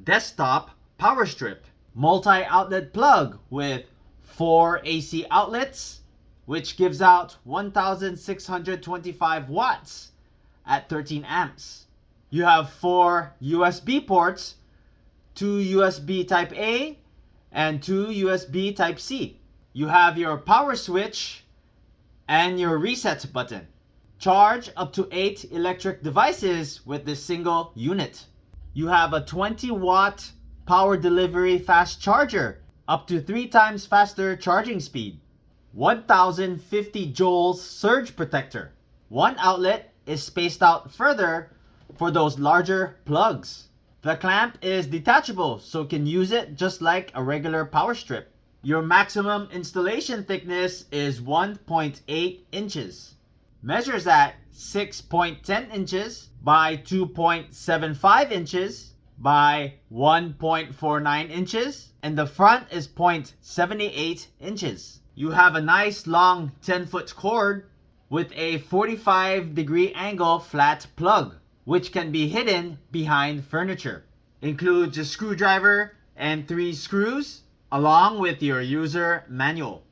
desktop power strip, multi-outlet plug with 4 AC outlets, which gives out 1625 watts at 13 amps. You have 4 USB ports, 2 USB Type A and 2 USB Type C. You have your power switch and your reset button. Charge up to 8 electric devices with this single unit. You have a 20-watt power delivery fast charger, up to 3 times faster charging speed. 1050 joules surge protector. One outlet is spaced out further for those larger plugs. The clamp is detachable, so you can use it just like a regular power strip. Your maximum installation thickness is 1.8 inches. Measures at 6.10 inches by 2.75 inches by 1.49 inches, and the front is 0.78 inches. You have a nice long 10-foot cord with a 45-degree angle flat plug, which can be hidden behind furniture. Includes a screwdriver and 3 screws, along with your user manual.